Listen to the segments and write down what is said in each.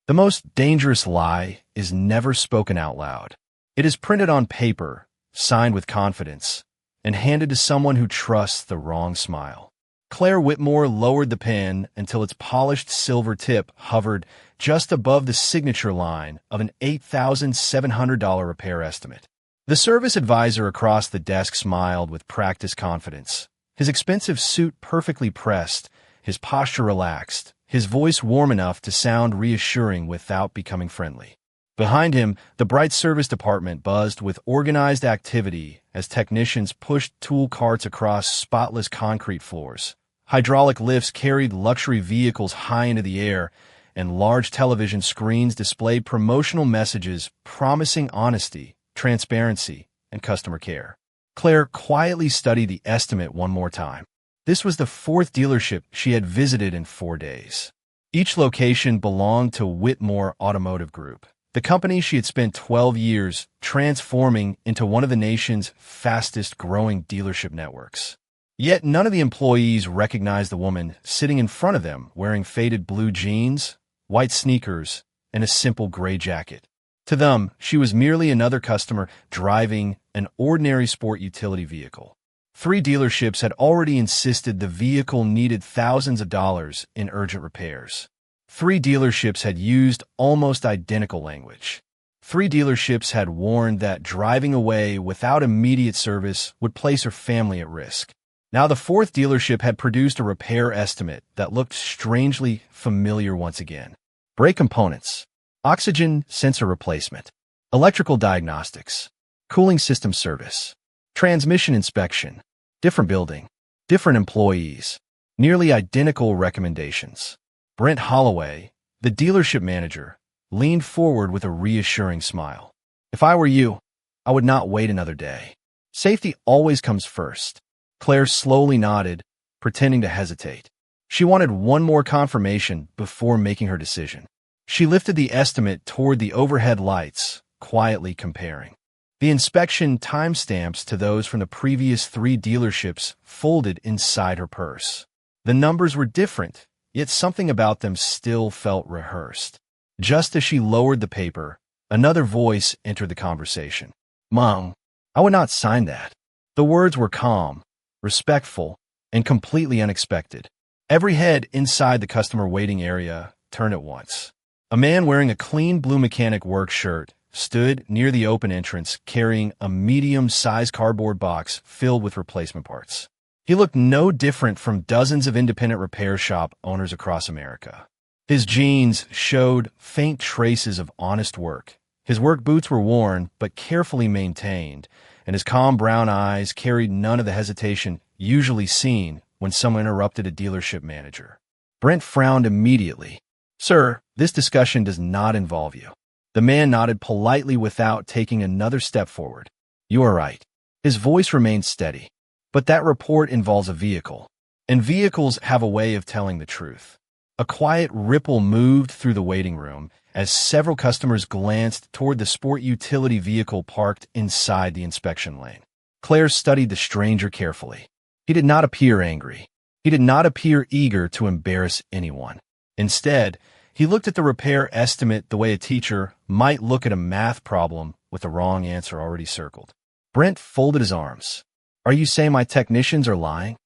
The most dangerous lie is never spoken out loud. It is printed on paper, signed with confidence, and handed to someone who trusts the wrong smile. Claire Whitmore lowered the pen until its polished silver tip hovered just above the signature line of an $8,700 repair estimate. The service advisor across the desk smiled with practiced confidence, his expensive suit perfectly pressed, his posture relaxed, his voice warm enough to sound reassuring without becoming friendly. Behind him, the bright service department buzzed with organized activity as technicians pushed tool carts across spotless concrete floors. Hydraulic lifts carried luxury vehicles high into the air, and large television screens displayed promotional messages promising honesty, transparency, and customer care. Claire quietly studied the estimate one more time. This was the fourth dealership she had visited in 4 days. Each location belonged to Whitmore Automotive Group, the company she had spent 12 years transforming into one of the nation's fastest-growing dealership networks. Yet none of the employees recognized the woman sitting in front of them wearing faded blue jeans, white sneakers, and a simple gray jacket. To them, she was merely another customer driving an ordinary sport utility vehicle. 3 dealerships had already insisted the vehicle needed thousands of dollars in urgent repairs. 3 dealerships had used almost identical language. 3 dealerships had warned that driving away without immediate service would place her family at risk. Now the 4th dealership had produced a repair estimate that looked strangely familiar once again. Brake components, oxygen sensor replacement, electrical diagnostics, cooling system service, transmission inspection, different building, different employees, nearly identical recommendations. Brent Holloway, the dealership manager, leaned forward with a reassuring smile. If I were you, I would not wait another day. Safety always comes first. Claire slowly nodded, pretending to hesitate. She wanted one more confirmation before making her decision. She lifted the estimate toward the overhead lights, quietly comparing. The inspection timestamps to those from the previous 3 dealerships folded inside her purse. The numbers were different, yet something about them still felt rehearsed. Just as she lowered the paper, another voice entered the conversation. "Mom, I would not sign that." The words were calm, respectful, and completely unexpected. Every head inside the customer waiting area turned at once. A man wearing a clean blue mechanic work shirt stood near the open entrance carrying a medium-sized cardboard box filled with replacement parts. He looked no different from dozens of independent repair shop owners across America. His jeans showed faint traces of honest work. His work boots were worn but carefully maintained, and his calm brown eyes carried none of the hesitation usually seen when someone interrupted a dealership manager. Brent frowned immediately. "Sir, this discussion does not involve you." The man nodded politely without taking another step forward. "You are right." His voice remained steady. "But that report involves a vehicle, and vehicles have a way of telling the truth." A quiet ripple moved through the waiting room as several customers glanced toward the sport utility vehicle parked inside the inspection lane. Claire studied the stranger carefully. He did not appear angry. He did not appear eager to embarrass anyone. Instead, he looked at the repair estimate the way a teacher might look at a math problem with the wrong answer already circled. Brent folded his arms. "Are you saying my technicians are lying?"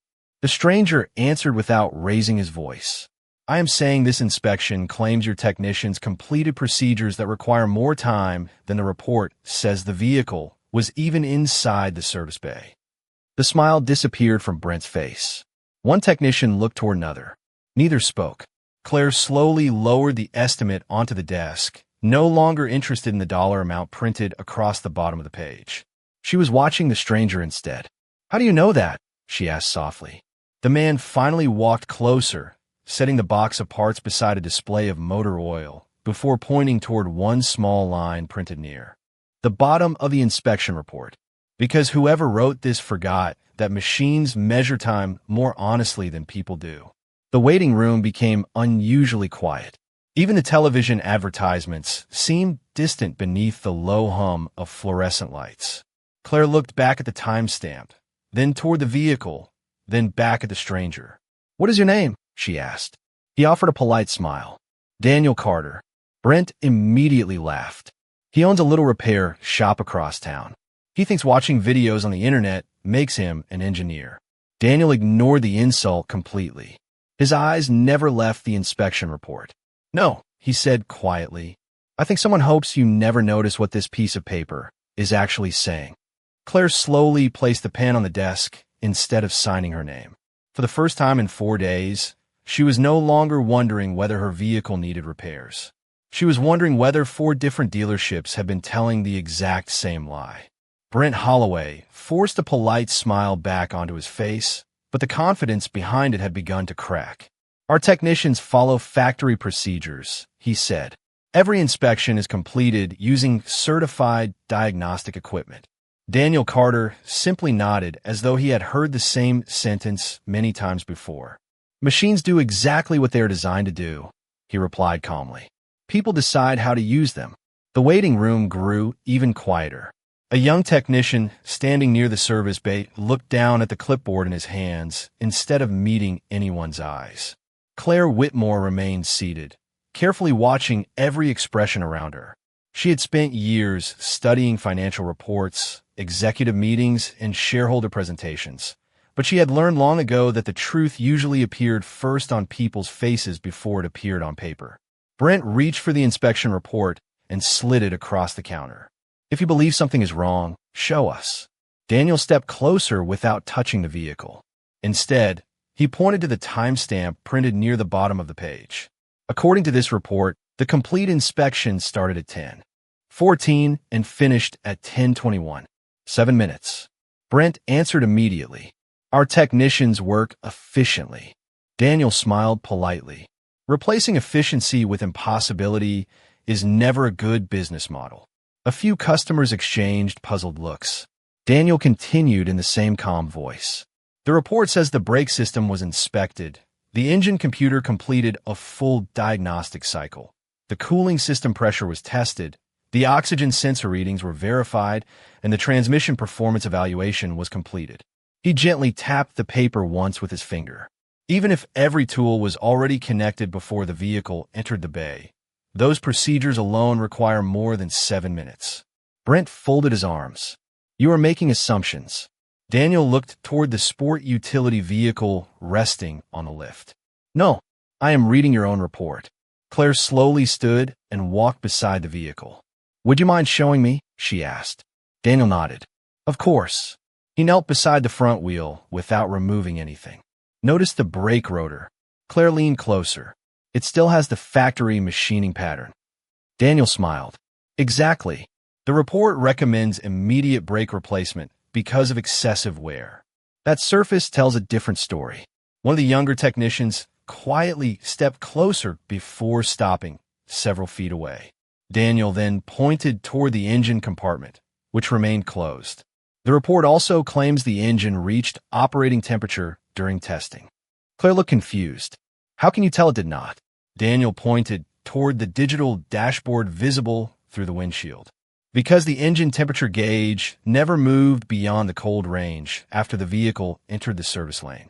The stranger answered without raising his voice. "I am saying this inspection claims your technicians completed procedures that require more time than the report says the vehicle was even inside the service bay." The smile disappeared from Brent's face. One technician looked toward another. Neither spoke. Claire slowly lowered the estimate onto the desk, no longer interested in the dollar amount printed across the bottom of the page. She was watching the stranger instead. "How do you know that?" she asked softly. The man finally walked closer, setting the box of parts beside a display of motor oil, before pointing toward one small line printed near the bottom of the inspection report. Because whoever wrote this forgot that machines measure time more honestly than people do. The waiting room became unusually quiet. Even the television advertisements seemed distant beneath the low hum of fluorescent lights. Claire looked back at the timestamp, then toward the vehicle, then back at the stranger. "What is your name?" she asked. He offered a polite smile. "Daniel Carter." Brent immediately laughed. He owns a little repair shop across town. He thinks watching videos on the internet makes him an engineer. Daniel ignored the insult completely. His eyes never left the inspection report. "No," he said quietly. "I think someone hopes you never notice what this piece of paper is actually saying." Claire slowly placed the pen on the desk instead of signing her name. For the first time in 4 days, she was no longer wondering whether her vehicle needed repairs. She was wondering whether 4 different dealerships had been telling the exact same lie. Brent Holloway forced a polite smile back onto his face, but the confidence behind it had begun to crack. "Our technicians follow factory procedures," he said. "Every inspection is completed using certified diagnostic equipment." Daniel Carter simply nodded as though he had heard the same sentence many times before. "Machines do exactly what they are designed to do," he replied calmly. "People decide how to use them." The waiting room grew even quieter. A young technician standing near the service bay looked down at the clipboard in his hands instead of meeting anyone's eyes. Claire Whitmore remained seated, carefully watching every expression around her. She had spent years studying financial reports, executive meetings, and shareholder presentations, but she had learned long ago that the truth usually appeared first on people's faces before it appeared on paper. Brent reached for the inspection report and slid it across the counter. "If you believe something is wrong, show us." Daniel stepped closer without touching the vehicle. Instead, he pointed to the timestamp printed near the bottom of the page. According to this report, the complete inspection started at 10:14 and finished at 10:21. 7 minutes. Brent answered immediately. "Our technicians work efficiently." Daniel smiled politely. Replacing efficiency with impossibility is never a good business model. A few customers exchanged puzzled looks. Daniel continued in the same calm voice. "The report says the brake system was inspected. The engine computer completed a full diagnostic cycle. The cooling system pressure was tested. The oxygen sensor readings were verified, and the transmission performance evaluation was completed." He gently tapped the paper once with his finger. Even if every tool was already connected before the vehicle entered the bay, those procedures alone require more than 7 minutes. Brent folded his arms. "You are making assumptions." Daniel looked toward the sport utility vehicle resting on the lift. "No, I am reading your own report." Claire slowly stood and walked beside the vehicle. "Would you mind showing me?" she asked. Daniel nodded. "Of course." He knelt beside the front wheel without removing anything. "Notice the brake rotor." Claire leaned closer. "It still has the factory machining pattern." Daniel smiled. "Exactly. The report recommends immediate brake replacement because of excessive wear." That surface tells a different story. One of the younger technicians quietly stepped closer before stopping several feet away. Daniel then pointed toward the engine compartment, which remained closed. The report also claims the engine reached operating temperature during testing. Claire looked confused. "How can you tell it did not?" Daniel pointed toward the digital dashboard visible through the windshield. "Because the engine temperature gauge never moved beyond the cold range after the vehicle entered the service lane."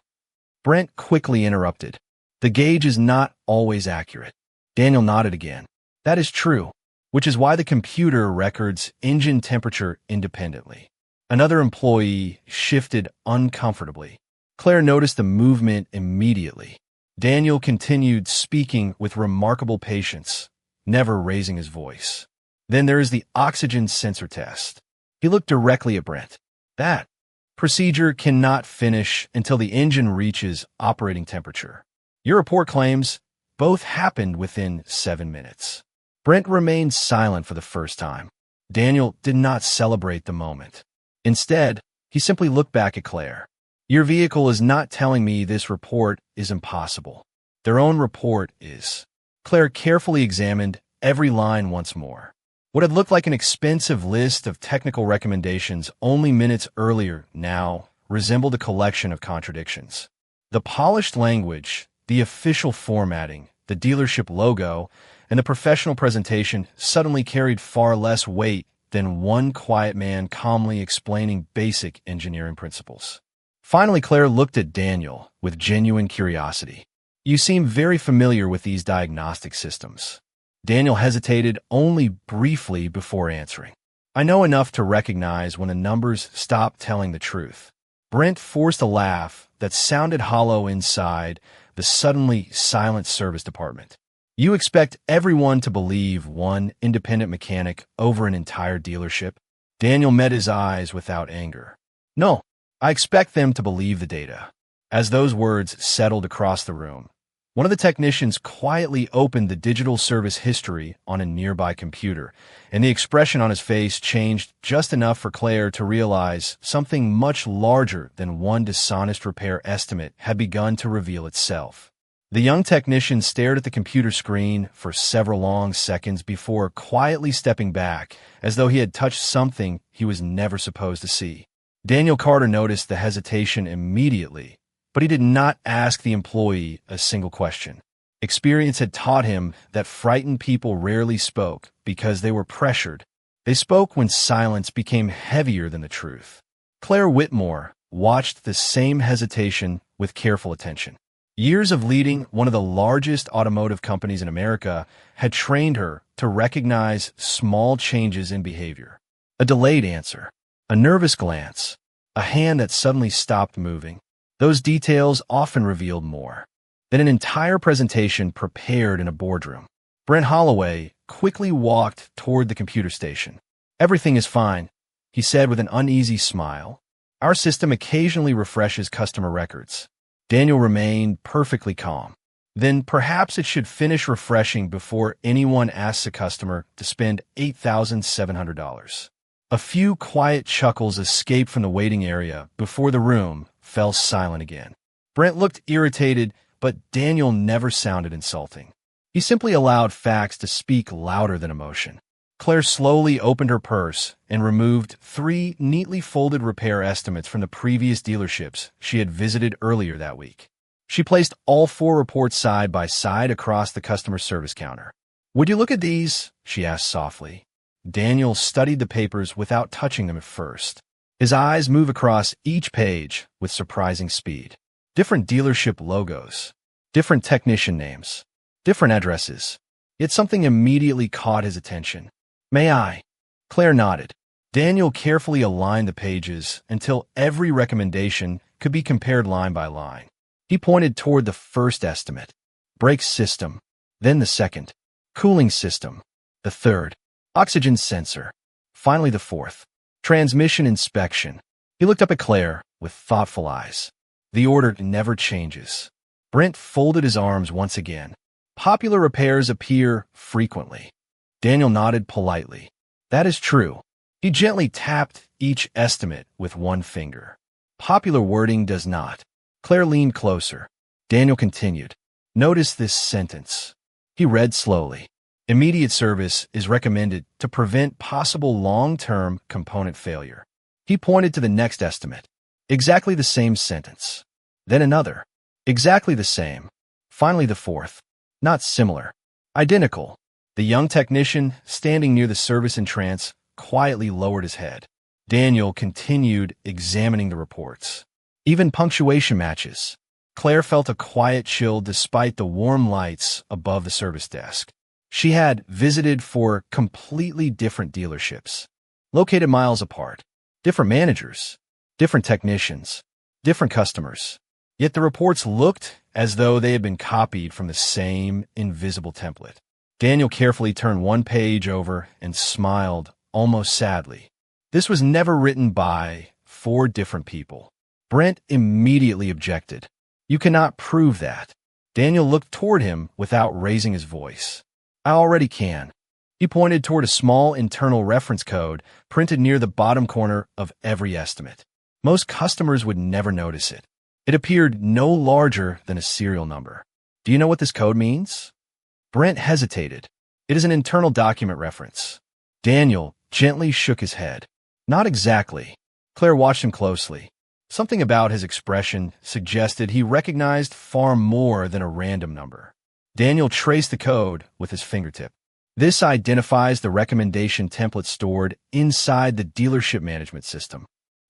Brent quickly interrupted. "The gauge is not always accurate." Daniel nodded again. "That is true, which is why the computer records engine temperature independently." Another employee shifted uncomfortably. Claire noticed the movement immediately. Daniel continued speaking with remarkable patience, never raising his voice. "Then there is the oxygen sensor test." He looked directly at Brent. "That procedure cannot finish until the engine reaches operating temperature. Your report claims both happened within 7 minutes." Brent remained silent for the first time. Daniel did not celebrate the moment. Instead, he simply looked back at Claire. "Your vehicle is not telling me this report is impossible. Their own report is." Claire carefully examined every line once more. What had looked like an expensive list of technical recommendations only minutes earlier now resembled a collection of contradictions. The polished language, the official formatting, the dealership logo, and the professional presentation suddenly carried far less weight than one quiet man calmly explaining basic engineering principles. Finally, Claire looked at Daniel with genuine curiosity. "You seem very familiar with these diagnostic systems." Daniel hesitated only briefly before answering. I know enough to recognize when the numbers stop telling the truth. Brent forced a laugh that sounded hollow inside the suddenly silent service department. You expect everyone to believe one independent mechanic over an entire dealership? Daniel met his eyes without anger. No, I expect them to believe the data. As those words settled across the room, one of the technicians quietly opened the digital service history on a nearby computer, and the expression on his face changed just enough for Claire to realize something much larger than one dishonest repair estimate had begun to reveal itself. The young technician stared at the computer screen for several long seconds before quietly stepping back, as though he had touched something he was never supposed to see. Daniel Carter noticed the hesitation immediately, but he did not ask the employee a single question. Experience had taught him that frightened people rarely spoke because they were pressured. They spoke when silence became heavier than the truth. Claire Whitmore watched the same hesitation with careful attention. Years of leading one of the largest automotive companies in America had trained her to recognize small changes in behavior. A delayed answer, a nervous glance, a hand that suddenly stopped moving. Those details often revealed more than an entire presentation prepared in a boardroom. Brent Holloway quickly walked toward the computer station. Everything is fine, he said with an uneasy smile. Our system occasionally refreshes customer records. Daniel remained perfectly calm. Then perhaps it should finish refreshing before anyone asks a customer to spend $8,700. A few quiet chuckles escaped from the waiting area before the room fell silent again. Brent looked irritated, but Daniel never sounded insulting. He simply allowed facts to speak louder than emotion. Claire slowly opened her purse and removed 3 neatly folded repair estimates from the previous dealerships she had visited earlier that week. She placed all 4 reports side by side across the customer service counter. "Would you look at these?" she asked softly. Daniel studied the papers without touching them at first. His eyes moved across each page with surprising speed. Different dealership logos, different technician names, different addresses. Yet something immediately caught his attention. "May I?" Claire nodded. Daniel carefully aligned the pages until every recommendation could be compared line by line. He pointed toward the first estimate, brake system, then the second, cooling system, the third, oxygen sensor, finally the fourth, transmission inspection. He looked up at Claire with thoughtful eyes. The order never changes. Brent folded his arms once again. Popular repairs appear frequently. Daniel nodded politely. That is true. He gently tapped each estimate with one finger. Popular wording does not. Claire leaned closer. Daniel continued. Notice this sentence. He read slowly. Immediate service is recommended to prevent possible long-term component failure. He pointed to the next estimate. Exactly the same sentence. Then another. Exactly the same. Finally the fourth. Not similar. Identical. The young technician, standing near the service entrance, quietly lowered his head. Daniel continued examining the reports. Even punctuation matches. Claire felt a quiet chill despite the warm lights above the service desk. She had visited 4 completely different dealerships, located miles apart, different managers, different technicians, different customers. Yet the reports looked as though they had been copied from the same invisible template. Daniel carefully turned one page over and smiled, almost sadly. This was never written by 4 different people. Brent immediately objected. You cannot prove that. Daniel looked toward him without raising his voice. I already can. He pointed toward a small internal reference code printed near the bottom corner of every estimate. Most customers would never notice it. It appeared no larger than a serial number. Do you know what this code means? Brent hesitated. It is an internal document reference. Daniel gently shook his head. Not exactly. Claire watched him closely. Something about his expression suggested he recognized far more than a random number. Daniel traced the code with his fingertip. This identifies the recommendation template stored inside the dealership management system.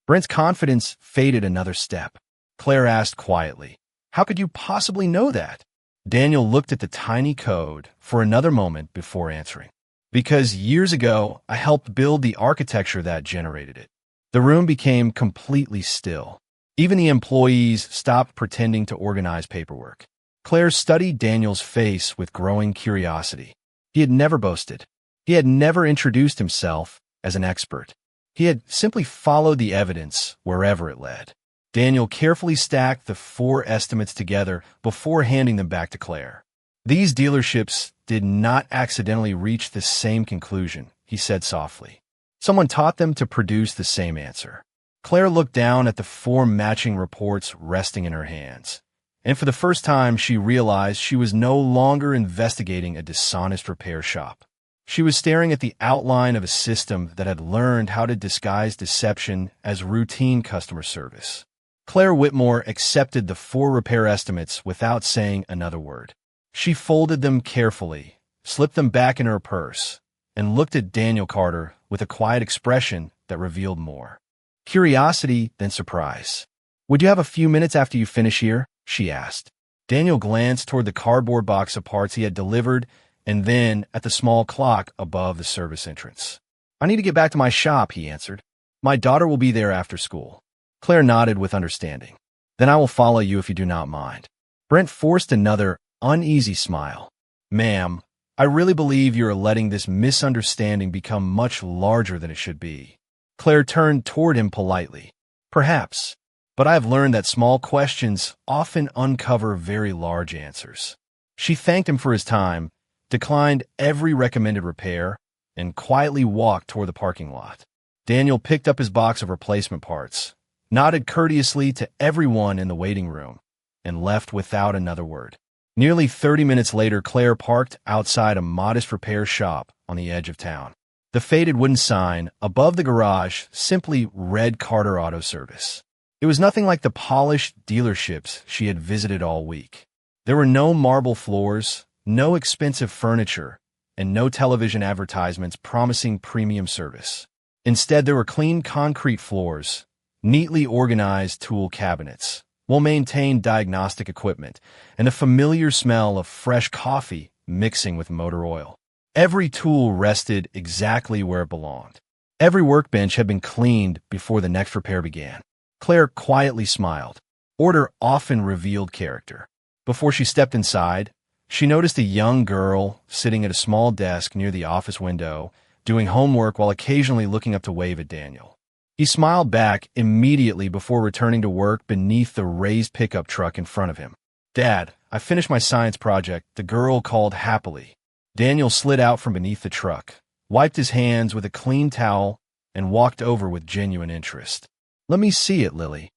Brent's confidence faded another step. Claire asked quietly, "How could you possibly know that?" Daniel looked at the tiny code for another moment before answering. Because years ago, I helped build the architecture that generated it. The room became completely still. Even the employees stopped pretending to organize paperwork. Claire studied Daniel's face with growing curiosity. He had never boasted. He had never introduced himself as an expert. He had simply followed the evidence wherever it led. Daniel carefully stacked the 4 estimates together before handing them back to Claire. These dealerships did not accidentally reach the same conclusion, he said softly. Someone taught them to produce the same answer. Claire looked down at the 4 matching reports resting in her hands, and for the first time she realized she was no longer investigating a dishonest repair shop. She was staring at the outline of a system that had learned how to disguise deception as routine customer service. Claire Whitmore accepted the 4 repair estimates without saying another word. She folded them carefully, slipped them back in her purse, and looked at Daniel Carter with a quiet expression that revealed more. Curiosity, then surprise. "Would you have a few minutes after you finish here?" she asked. Daniel glanced toward the cardboard box of parts he had delivered and then at the small clock above the service entrance. "I need to get back to my shop," he answered. "My daughter will be there after school." Claire nodded with understanding. "Then I will follow you if you do not mind." Brent forced another uneasy smile. "Ma'am, I really believe you are letting this misunderstanding become much larger than it should be." Claire turned toward him politely. "Perhaps, but I have learned that small questions often uncover very large answers." She thanked him for his time, declined every recommended repair, and quietly walked toward the parking lot. Daniel picked up his box of replacement parts, nodded courteously to everyone in the waiting room, and left without another word. Nearly 30 minutes later, Claire parked outside a modest repair shop on the edge of town. The faded wooden sign above the garage simply read Carter Auto Service. It was nothing like the polished dealerships she had visited all week. There were no marble floors, no expensive furniture, and no television advertisements promising premium service. Instead, there were clean concrete floors, neatly organized tool cabinets, well-maintained diagnostic equipment, and a familiar smell of fresh coffee mixing with motor oil. Every tool rested exactly where it belonged. Every workbench had been cleaned before the next repair began. Claire quietly smiled. Order often revealed character. Before she stepped inside, she noticed a young girl sitting at a small desk near the office window, doing homework while occasionally looking up to wave at Daniel. He smiled back immediately before returning to work beneath the raised pickup truck in front of him. "Dad, I finished my science project," the girl called happily. Daniel slid out from beneath the truck, wiped his hands with a clean towel, and walked over with genuine interest. "Let me see it, Lily."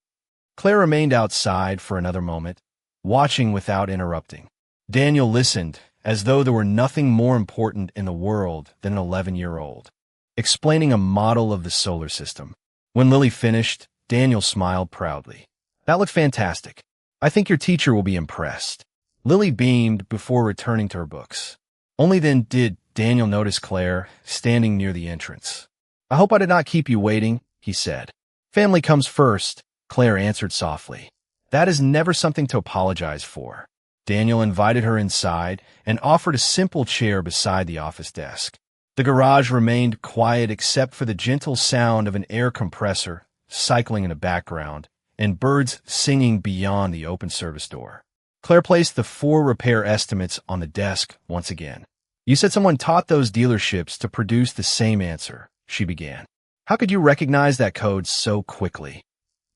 Claire remained outside for another moment, watching without interrupting. Daniel listened, as though there were nothing more important in the world than an 11-year-old, explaining a model of the solar system. When Lily finished, Daniel smiled proudly. "That looked fantastic. I think your teacher will be impressed." Lily beamed before returning to her books. Only then did Daniel notice Claire standing near the entrance. "I hope I did not keep you waiting," he said. "Family comes first," Claire answered softly. "That is never something to apologize for." Daniel invited her inside and offered a simple chair beside the office desk. The garage remained quiet except for the gentle sound of an air compressor cycling in the background and birds singing beyond the open service door. Claire placed the 4 repair estimates on the desk once again. "You said someone taught those dealerships to produce the same answer," she began. "How could you recognize that code so quickly?"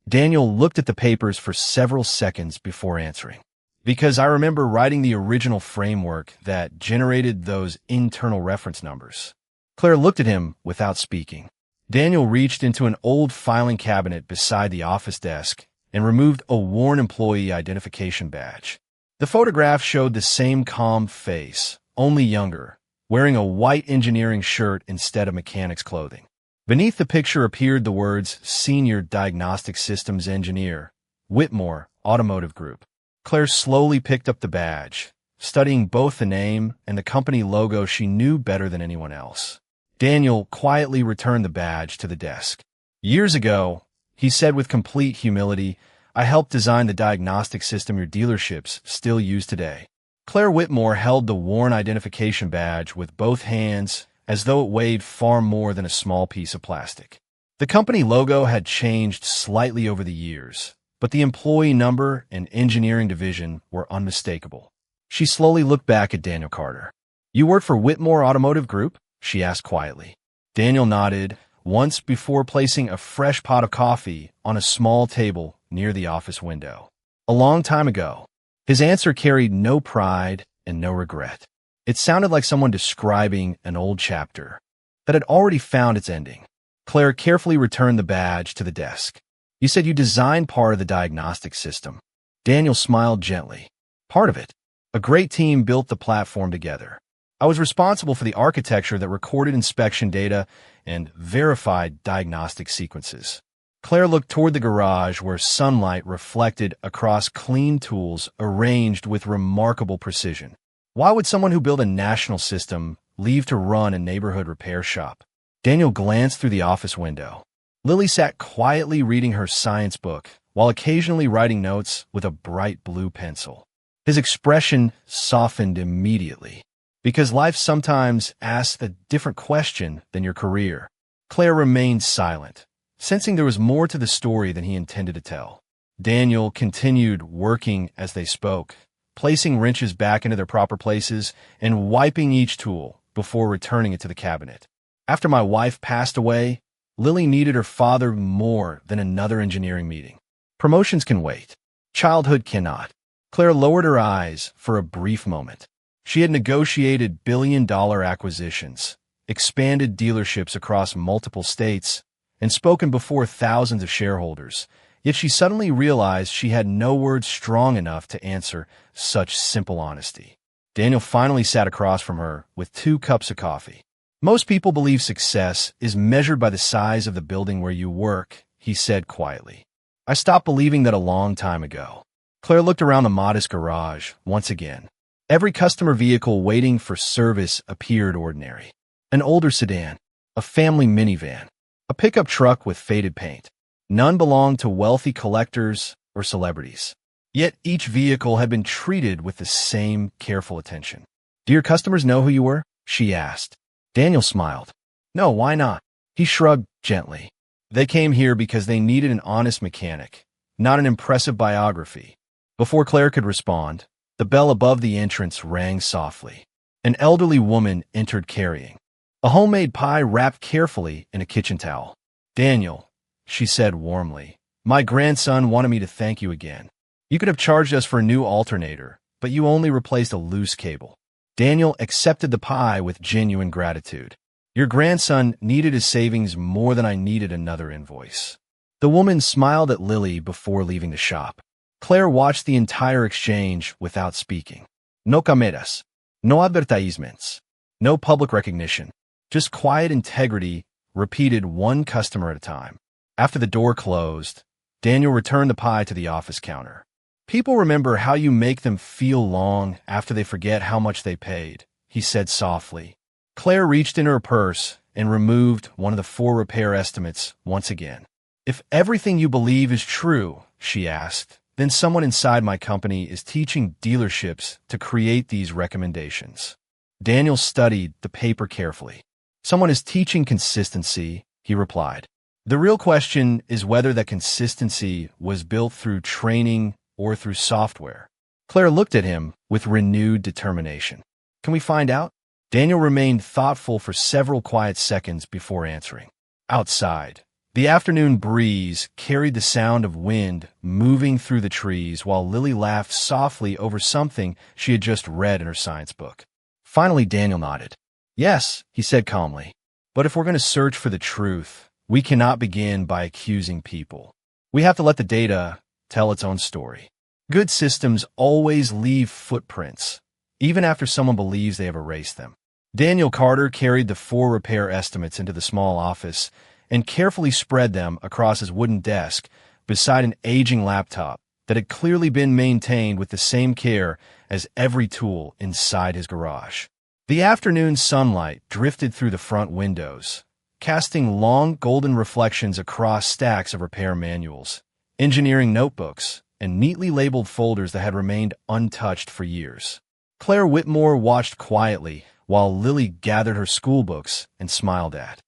Daniel looked at the papers for several seconds before answering. "Because I remember writing the original framework that generated those internal reference numbers." Claire looked at him without speaking. Daniel reached into an old filing cabinet beside the office desk and removed a worn employee identification badge. The photograph showed the same calm face, only younger, wearing a white engineering shirt instead of mechanic's clothing. Beneath the picture appeared the words Senior Diagnostic Systems Engineer, Whitmore Automotive Group. Claire slowly picked up the badge, studying both the name and the company logo she knew better than anyone else. Daniel quietly returned the badge to the desk. "Years ago," he said with complete humility, "I helped design the diagnostic system your dealerships still use today." Claire Whitmore held the worn identification badge with both hands as though it weighed far more than a small piece of plastic. The company logo had changed slightly over the years, but the employee number and engineering division were unmistakable. She slowly looked back at Daniel Carter. "You work for Whitmore Automotive Group?" she asked quietly. Daniel nodded, once before placing a fresh pot of coffee on a small table near the office window. "A long time ago." His answer carried no pride and no regret. It sounded like someone describing an old chapter that had already found its ending. Claire carefully returned the badge to the desk. "You said you designed part of the diagnostic system." Daniel smiled gently. "Part of it. A great team built the platform together. I was responsible for the architecture that recorded inspection data and verified diagnostic sequences." Claire looked toward the garage where sunlight reflected across clean tools arranged with remarkable precision. Why would someone who built a national system leave to run a neighborhood repair shop? Daniel glanced through the office window. Lily sat quietly reading her science book while occasionally writing notes with a bright blue pencil. His expression softened immediately, because life sometimes asks a different question than your career. Claire remained silent, sensing there was more to the story than he intended to tell. Daniel continued working as they spoke, placing wrenches back into their proper places and wiping each tool before returning it to the cabinet. "After my wife passed away, Lily needed her father more than another engineering meeting. Promotions can wait. Childhood cannot." Claire lowered her eyes for a brief moment. She had negotiated billion-dollar acquisitions, expanded dealerships across multiple states, and spoken before thousands of shareholders, yet she suddenly realized she had no words strong enough to answer such simple honesty. Daniel finally sat across from her with 2 cups of coffee. "Most people believe success is measured by the size of the building where you work," he said quietly. "I stopped believing that a long time ago." Claire looked around the modest garage once again. Every customer vehicle waiting for service appeared ordinary. An older sedan, a family minivan, a pickup truck with faded paint. None belonged to wealthy collectors or celebrities. Yet each vehicle had been treated with the same careful attention. "Do your customers know who you were?" she asked. Daniel smiled. "No, why not?" He shrugged gently. "They came here because they needed an honest mechanic, not an impressive biography." Before Claire could respond, the bell above the entrance rang softly. An elderly woman entered carrying a homemade pie wrapped carefully in a kitchen towel. "Daniel," she said warmly, "my grandson wanted me to thank you again. You could have charged us for a new alternator, but you only replaced a loose cable." Daniel accepted the pie with genuine gratitude. "Your grandson needed his savings more than I needed another invoice." The woman smiled at Lily before leaving the shop. Claire watched the entire exchange without speaking. No cameras, no advertisements, no public recognition, just quiet integrity repeated one customer at a time. After the door closed, Daniel returned the pie to the office counter. "People remember how you make them feel long after they forget how much they paid," he said softly. Claire reached into her purse and removed one of the 4 repair estimates once again. "If everything you believe is true," she asked, "then someone inside my company is teaching dealerships to create these recommendations." Daniel studied the paper carefully. "Someone is teaching consistency," he replied. "The real question is whether that consistency was built through training or through software." Claire looked at him with renewed determination. "Can we find out?" Daniel remained thoughtful for several quiet seconds before answering. Outside, the afternoon breeze carried the sound of wind moving through the trees while Lily laughed softly over something she had just read in her science book. Finally, Daniel nodded. "Yes," he said calmly, "but if we're going to search for the truth, we cannot begin by accusing people. We have to let the data tell its own story. Good systems always leave footprints, even after someone believes they have erased them." Daniel Carter carried the 4 repair estimates into the small office and carefully spread them across his wooden desk beside an aging laptop that had clearly been maintained with the same care as every tool inside his garage. The afternoon sunlight drifted through the front windows, casting long golden reflections across stacks of repair manuals, engineering notebooks, and neatly labeled folders that had remained untouched for years. Claire Whitmore watched quietly while Lily gathered her school books and smiled at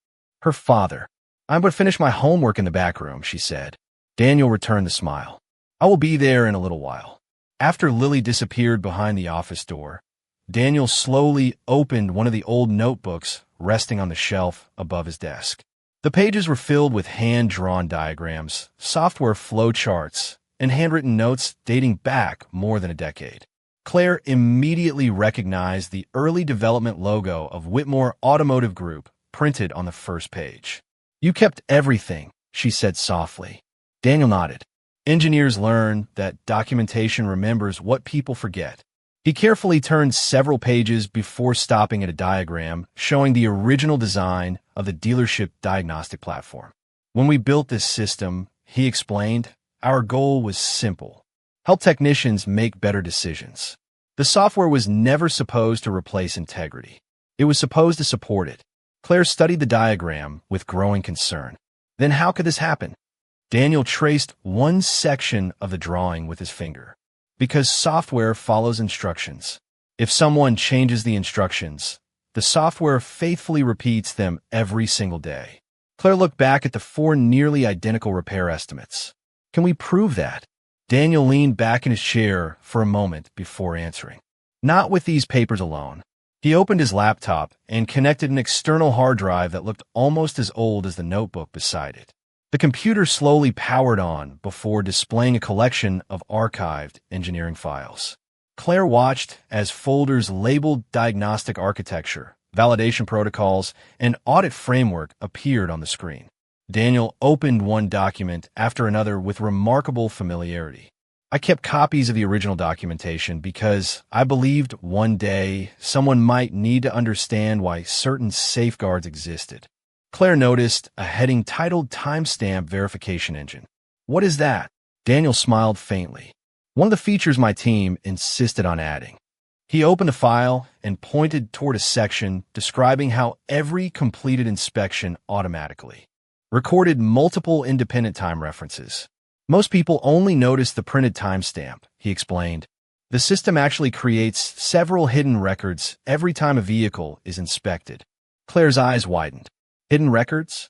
her father. "I'm going to finish my homework in the back room," she said. Daniel returned the smile. "I will be there in a little while." After Lily disappeared behind the office door, Daniel slowly opened one of the old notebooks resting on the shelf above his desk. The pages were filled with hand-drawn diagrams, software flowcharts, and handwritten notes dating back more than a decade. Claire immediately recognized the early development logo of Whitmore Automotive Group printed on the first page. "You kept everything," she said softly. Daniel nodded. Engineers learn that documentation remembers what people forget. He carefully turned several pages before stopping at a diagram showing the original design of the dealership diagnostic platform. "When we built this system," he explained, "our goal was simple: help technicians make better decisions. The software was never supposed to replace integrity. It was supposed to support it." Claire studied the diagram with growing concern. "Then how could this happen?" Daniel traced one section of the drawing with his finger. "Because software follows instructions. If someone changes the instructions, the software faithfully repeats them every single day." Claire looked back at the 4 nearly identical repair estimates. "Can we prove that?" Daniel leaned back in his chair for a moment before answering. "Not with these papers alone." He opened his laptop and connected an external hard drive that looked almost as old as the notebook beside it. The computer slowly powered on before displaying a collection of archived engineering files. Claire watched as folders labeled diagnostic architecture, validation protocols, and audit framework appeared on the screen. Daniel opened one document after another with remarkable familiarity. "I kept copies of the original documentation because I believed one day someone might need to understand why certain safeguards existed." Claire noticed a heading titled Timestamp Verification Engine. "What is that?" Daniel smiled faintly. "One of the features my team insisted on adding." He opened the file and pointed toward a section describing how every completed inspection automatically recorded multiple independent time references. "Most people only notice the printed timestamp," he explained. "The system actually creates several hidden records every time a vehicle is inspected." Claire's eyes widened. "Hidden records?"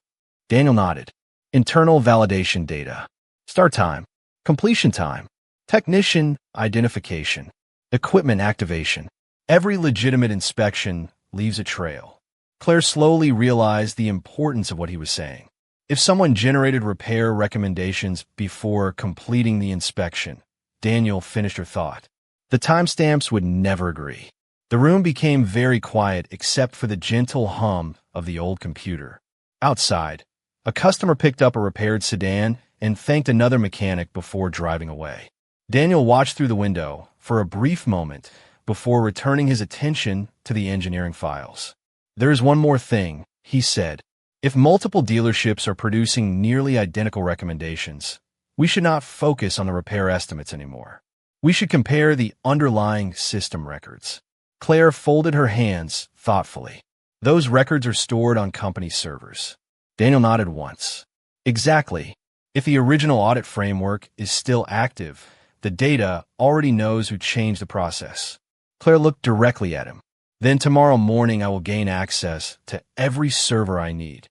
Daniel nodded. "Internal validation data. Start time, completion time, technician identification, equipment activation. Every legitimate inspection leaves a trail." Claire slowly realized the importance of what he was saying. If someone generated repair recommendations before completing the inspection, Daniel finished her thought, the timestamps would never agree. The room became very quiet except for the gentle hum of the old computer. Outside, a customer picked up a repaired sedan and thanked another mechanic before driving away. Daniel watched through the window for a brief moment before returning his attention to the engineering files. "There is one more thing," he said. "If multiple dealerships are producing nearly identical recommendations, we should not focus on the repair estimates anymore. We should compare the underlying system records." Claire folded her hands thoughtfully. "Those records are stored on company servers." Daniel nodded once. "Exactly. If the original audit framework is still active, the data already knows who changed the process." Claire looked directly at him. "Then tomorrow morning I will gain access to every server I need."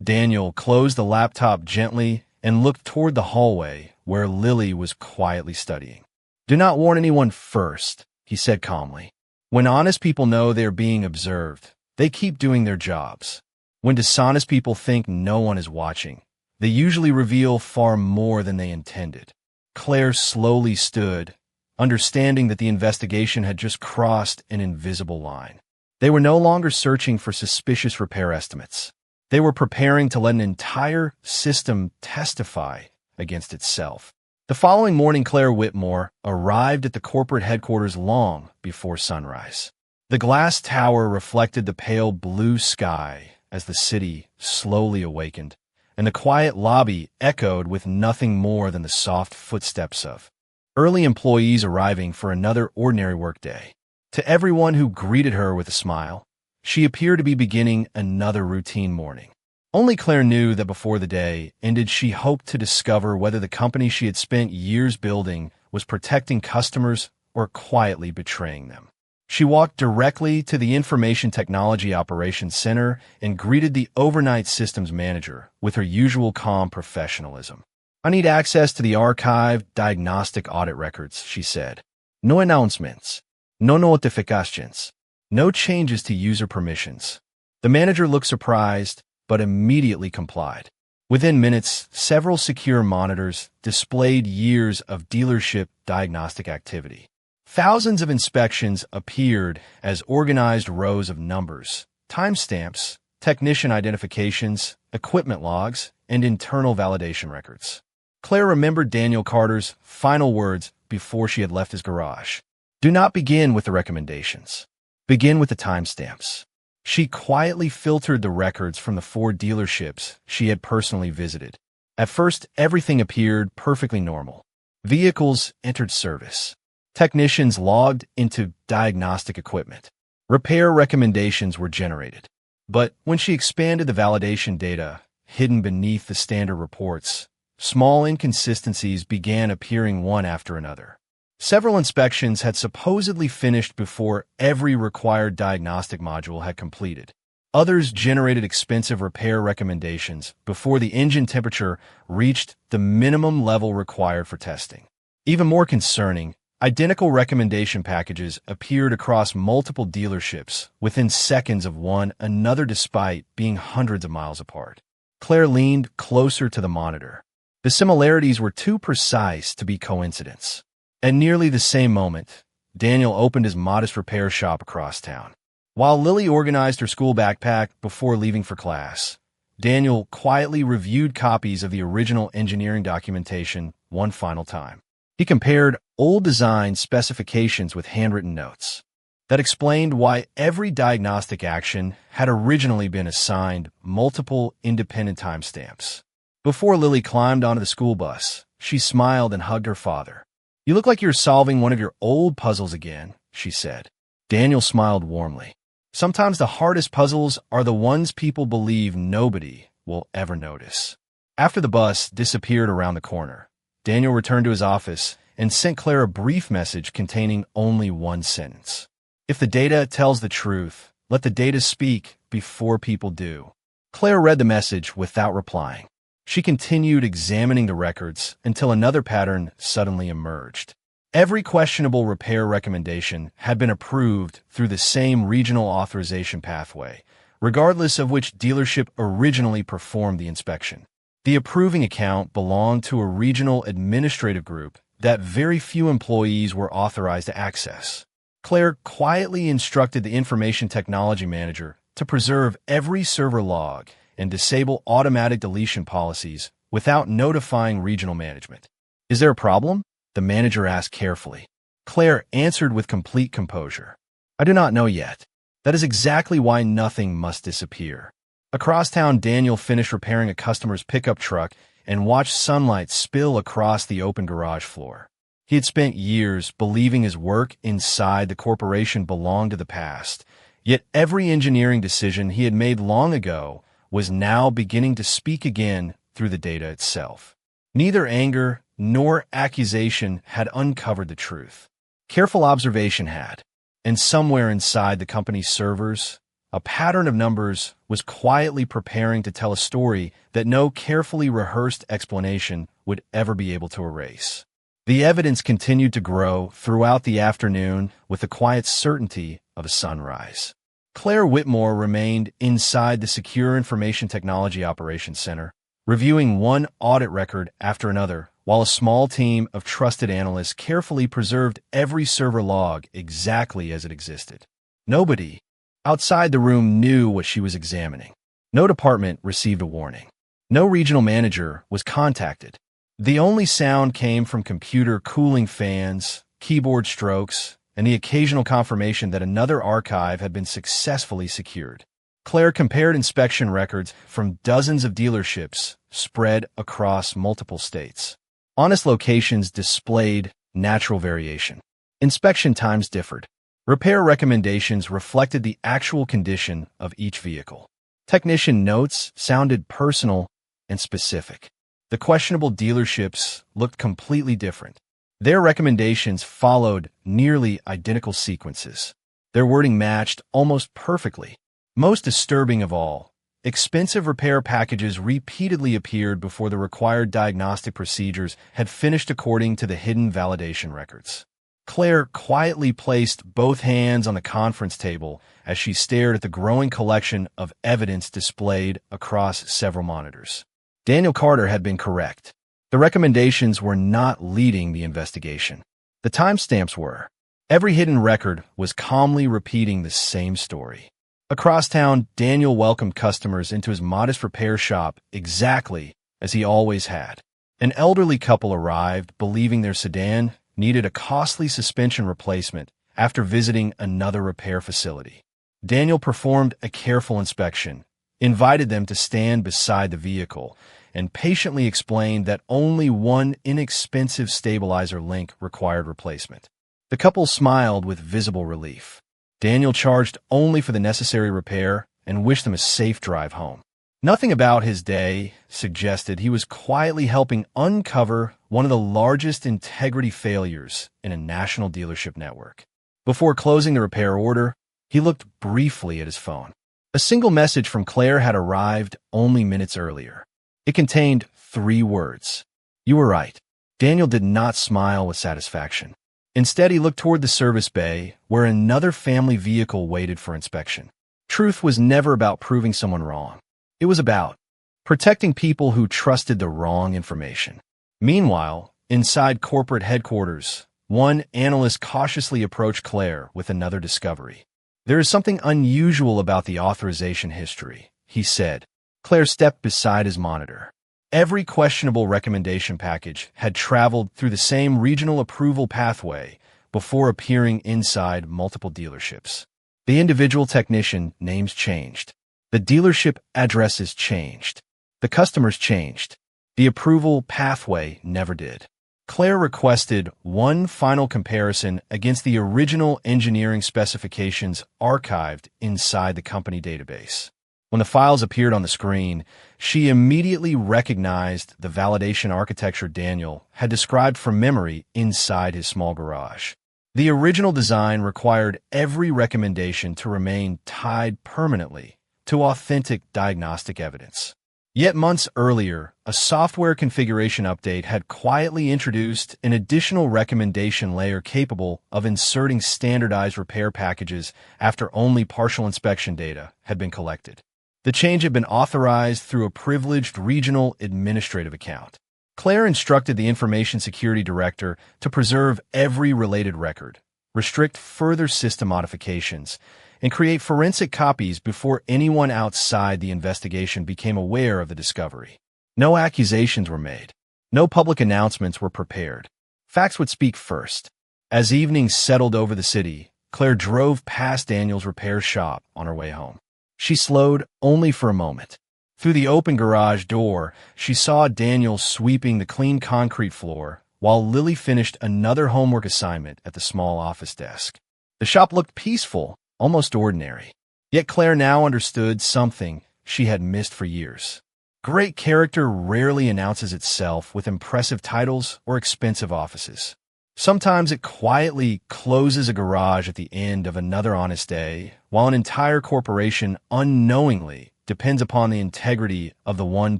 Daniel closed the laptop gently and looked toward the hallway where Lily was quietly studying. "Do not warn anyone first," he said calmly. "When honest people know they are being observed, they keep doing their jobs. When dishonest people think no one is watching, they usually reveal far more than they intended." Claire slowly stood, understanding that the investigation had just crossed an invisible line. They were no longer searching for suspicious repair estimates. They were preparing to let an entire system testify against itself. The following morning, Claire Whitmore arrived at the corporate headquarters long before sunrise. The glass tower reflected the pale blue sky as the city slowly awakened, and the quiet lobby echoed with nothing more than the soft footsteps of early employees arriving for another ordinary workday. To everyone who greeted her with a smile, she appeared to be beginning another routine morning. Only Claire knew that before the day ended, she hoped to discover whether the company she had spent years building was protecting customers or quietly betraying them. She walked directly to the Information Technology Operations Center and greeted the overnight systems manager with her usual calm professionalism. "I need access to the archived diagnostic audit records," she said. "No announcements, no notifications, no changes to user permissions." The manager looked surprised, but immediately complied. Within minutes, several secure monitors displayed years of dealership diagnostic activity. Thousands of inspections appeared as organized rows of numbers, timestamps, technician identifications, equipment logs, and internal validation records. Claire remembered Daniel Carter's final words before she had left his garage. "Do not begin with the recommendations. Begin with the timestamps." She quietly filtered the records from the 4 dealerships she had personally visited. At first, everything appeared perfectly normal. Vehicles entered service. Technicians logged into diagnostic equipment. Repair recommendations were generated. But when she expanded the validation data hidden beneath the standard reports, small inconsistencies began appearing one after another. Several inspections had supposedly finished before every required diagnostic module had completed. Others generated expensive repair recommendations before the engine temperature reached the minimum level required for testing. Even more concerning, identical recommendation packages appeared across multiple dealerships within seconds of one another despite being hundreds of miles apart. Claire leaned closer to the monitor. The similarities were too precise to be coincidence. At nearly the same moment, Daniel opened his modest repair shop across town. While Lily organized her school backpack before leaving for class, Daniel quietly reviewed copies of the original engineering documentation one final time. He compared old design specifications with handwritten notes that explained why every diagnostic action had originally been assigned multiple independent timestamps. Before Lily climbed onto the school bus, she smiled and hugged her father. "You look like you're solving one of your old puzzles again," she said. Daniel smiled warmly. "Sometimes the hardest puzzles are the ones people believe nobody will ever notice." After the bus disappeared around the corner, Daniel returned to his office and sent Claire a brief message containing only one sentence. "If the data tells the truth, let the data speak before people do." Claire read the message without replying. She continued examining the records until another pattern suddenly emerged. Every questionable repair recommendation had been approved through the same regional authorization pathway, regardless of which dealership originally performed the inspection. The approving account belonged to a regional administrative group that very few employees were authorized to access. Claire quietly instructed the information technology manager to preserve every server log and disable automatic deletion policies without notifying regional management. "Is there a problem?" the manager asked carefully. Claire answered with complete composure. "I do not know yet. That is exactly why nothing must disappear." Across town, Daniel finished repairing a customer's pickup truck and watched sunlight spill across the open garage floor. He had spent years believing his work inside the corporation belonged to the past, yet every engineering decision he had made long ago was now beginning to speak again through the data itself. Neither anger nor accusation had uncovered the truth. Careful observation had, and somewhere inside the company's servers, a pattern of numbers was quietly preparing to tell a story that no carefully rehearsed explanation would ever be able to erase. The evidence continued to grow throughout the afternoon with the quiet certainty of a sunrise. Claire Whitmore remained inside the Secure Information Technology Operations Center, reviewing one audit record after another, while a small team of trusted analysts carefully preserved every server log exactly as it existed. Nobody outside the room knew what she was examining. No department received a warning. No regional manager was contacted. The only sound came from computer cooling fans, keyboard strokes, and the occasional confirmation that another archive had been successfully secured. Claire compared inspection records from dozens of dealerships spread across multiple states. Honest locations displayed natural variation. Inspection times differed. Repair recommendations reflected the actual condition of each vehicle. Technician notes sounded personal and specific. The questionable dealerships looked completely different. Their recommendations followed nearly identical sequences. Their wording matched almost perfectly. Most disturbing of all, expensive repair packages repeatedly appeared before the required diagnostic procedures had finished according to the hidden validation records. Claire quietly placed both hands on the conference table as she stared at the growing collection of evidence displayed across several monitors. Daniel Carter had been correct. The recommendations were not leading the investigation. The timestamps were. Every hidden record was calmly repeating the same story. Across town, Daniel welcomed customers into his modest repair shop exactly as he always had. An elderly couple arrived, believing their sedan needed a costly suspension replacement after visiting another repair facility. Daniel performed a careful inspection, invited them to stand beside the vehicle, and patiently explained that only one inexpensive stabilizer link required replacement. The couple smiled with visible relief. Daniel charged only for the necessary repair and wished them a safe drive home. Nothing about his day suggested he was quietly helping uncover one of the largest integrity failures in a national dealership network. Before closing the repair order, he looked briefly at his phone. A single message from Claire had arrived only minutes earlier. It contained 3 words. "You were right." Daniel did not smile with satisfaction. Instead, he looked toward the service bay, where another family vehicle waited for inspection. Truth was never about proving someone wrong. It was about protecting people who trusted the wrong information. Meanwhile, inside corporate headquarters, one analyst cautiously approached Claire with another discovery. "There is something unusual about the authorization history," he said. Claire stepped beside his monitor. Every questionable recommendation package had traveled through the same regional approval pathway before appearing inside multiple dealerships. The individual technician names changed. The dealership addresses changed. The customers changed. The approval pathway never did. Claire requested one final comparison against the original engineering specifications archived inside the company database. When the files appeared on the screen, she immediately recognized the validation architecture Daniel had described from memory inside his small garage. The original design required every recommendation to remain tied permanently to authentic diagnostic evidence. Yet months earlier, a software configuration update had quietly introduced an additional recommendation layer capable of inserting standardized repair packages after only partial inspection data had been collected. The change had been authorized through a privileged regional administrative account. Claire instructed the information security director to preserve every related record, restrict further system modifications, and create forensic copies before anyone outside the investigation became aware of the discovery. No accusations were made. No public announcements were prepared. Facts would speak first. As evening settled over the city, Claire drove past Daniel's repair shop on her way home. She slowed only for a moment. Through the open garage door, she saw Daniel sweeping the clean concrete floor, while Lily finished another homework assignment at the small office desk. The shop looked peaceful, almost ordinary. Yet Claire now understood something she had missed for years. Great character rarely announces itself with impressive titles or expensive offices. Sometimes it quietly closes a garage at the end of another honest day, while an entire corporation unknowingly depends upon the integrity of the one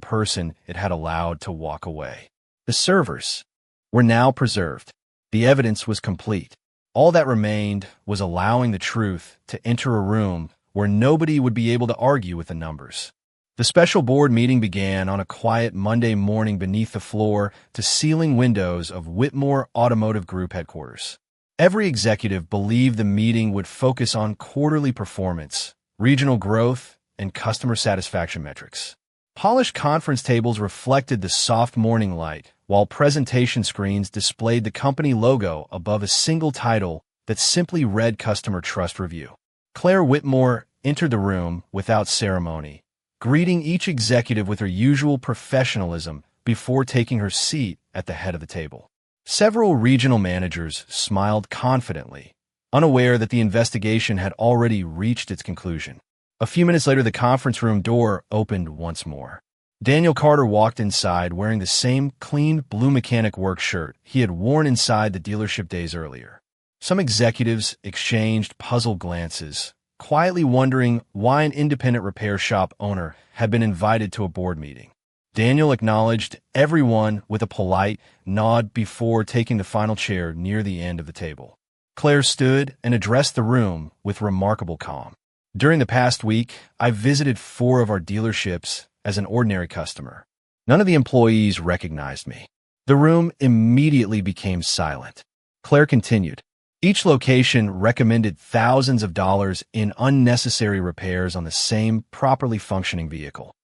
person it had allowed to walk away. The servers were now preserved. The evidence was complete. All that remained was allowing the truth to enter a room where nobody would be able to argue with the numbers. The special board meeting began on a quiet Monday morning beneath the floor-to-ceiling windows of Whitmore Automotive Group headquarters. Every executive believed the meeting would focus on quarterly performance, regional growth, and customer satisfaction metrics. Polished conference tables reflected the soft morning light, while presentation screens displayed the company logo above a single title that simply read Customer Trust Review. Claire Whitmore entered the room without ceremony, greeting each executive with her usual professionalism before taking her seat at the head of the table. Several regional managers smiled confidently, unaware that the investigation had already reached its conclusion. A few minutes later, the conference room door opened once more. Daniel Carter walked inside wearing the same clean blue mechanic work shirt he had worn inside the dealership days earlier. Some executives exchanged puzzled glances, quietly wondering why an independent repair shop owner had been invited to a board meeting. Daniel acknowledged everyone with a polite nod before taking the final chair near the end of the table. Claire stood and addressed the room with remarkable calm. During the past week, I visited 4 of our dealerships as an ordinary customer. None of the employees recognized me. The room immediately became silent. Claire continued. Each location recommended thousands of dollars in unnecessary repairs on the same properly functioning vehicle.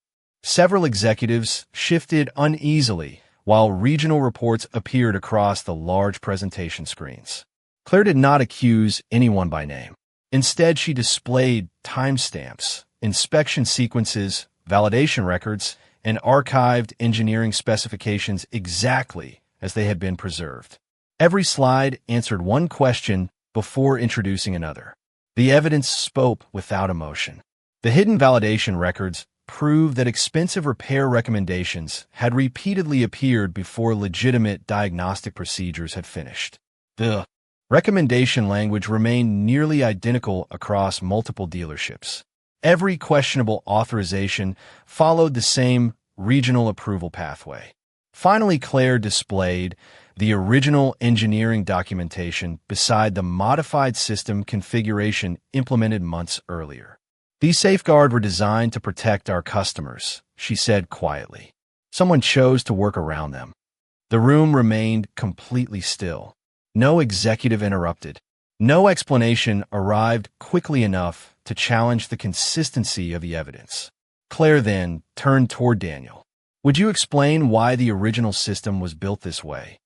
Several executives shifted uneasily while regional reports appeared across the large presentation screens. Claire did not accuse anyone by name. Instead, she displayed timestamps, inspection sequences, validation records, and archived engineering specifications exactly as they had been preserved. Every slide answered one question before introducing another. The evidence spoke without emotion. The hidden validation records proved that expensive repair recommendations had repeatedly appeared before legitimate diagnostic procedures had finished. The recommendation language remained nearly identical across multiple dealerships. Every questionable authorization followed the same regional approval pathway. Finally, Claire displayed the original engineering documentation beside the modified system configuration implemented months earlier. These safeguards were designed to protect our customers, she said quietly. Someone chose to work around them. The room remained completely still. No executive interrupted. No explanation arrived quickly enough to challenge the consistency of the evidence. Claire then turned toward Daniel. Would you explain why the original system was built this way?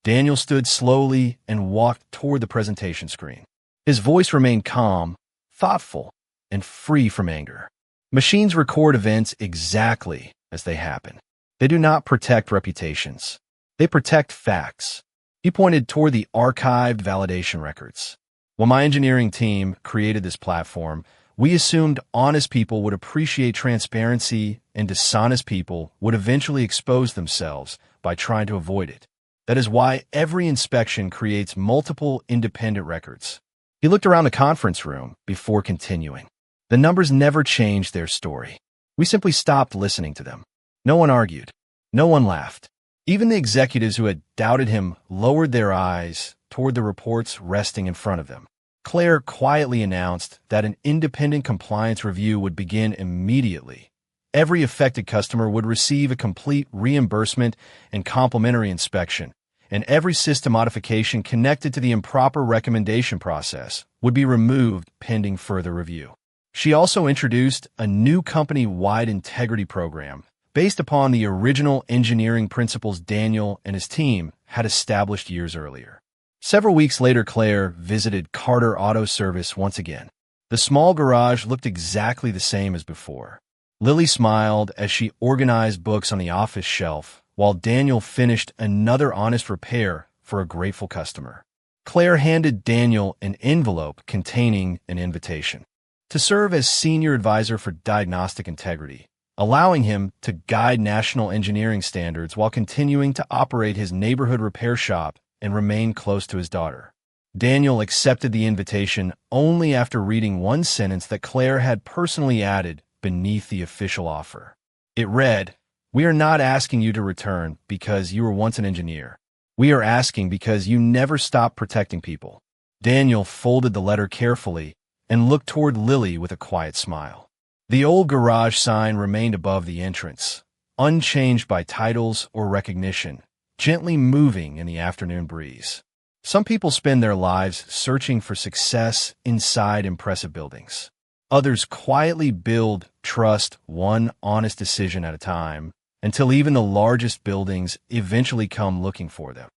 Daniel stood slowly and walked toward the presentation screen. His voice remained calm, thoughtful, and free from anger. Machines record events exactly as they happen. They do not protect reputations. They protect facts. He pointed toward the archived validation records. When my engineering team created this platform, we assumed honest people would appreciate transparency and dishonest people would eventually expose themselves by trying to avoid it. That is why every inspection creates multiple independent records. He looked around the conference room before continuing. The numbers never changed their story. We simply stopped listening to them. No one argued. No one laughed. Even the executives who had doubted him lowered their eyes toward the reports resting in front of them. Claire quietly announced that an independent compliance review would begin immediately. Every affected customer would receive a complete reimbursement and complimentary inspection, and every system modification connected to the improper recommendation process would be removed pending further review. She also introduced a new company-wide integrity program based upon the original engineering principles Daniel and his team had established years earlier. Several weeks later, Claire visited Carter Auto Service once again. The small garage looked exactly the same as before. Lily smiled as she organized books on the office shelf, while Daniel finished another honest repair for a grateful customer. Claire handed Daniel an envelope containing an invitation to serve as senior advisor for diagnostic integrity, allowing him to guide national engineering standards while continuing to operate his neighborhood repair shop and remain close to his daughter. Daniel accepted the invitation only after reading one sentence that Claire had personally added beneath the official offer. It read, "We are not asking you to return because you were once an engineer. We are asking because you never stopped protecting people." Daniel folded the letter carefully and looked toward Lily with a quiet smile. The old garage sign remained above the entrance, unchanged by titles or recognition, gently moving in the afternoon breeze. Some people spend their lives searching for success inside impressive buildings. Others quietly build trust one honest decision at a time until even the largest buildings eventually come looking for them.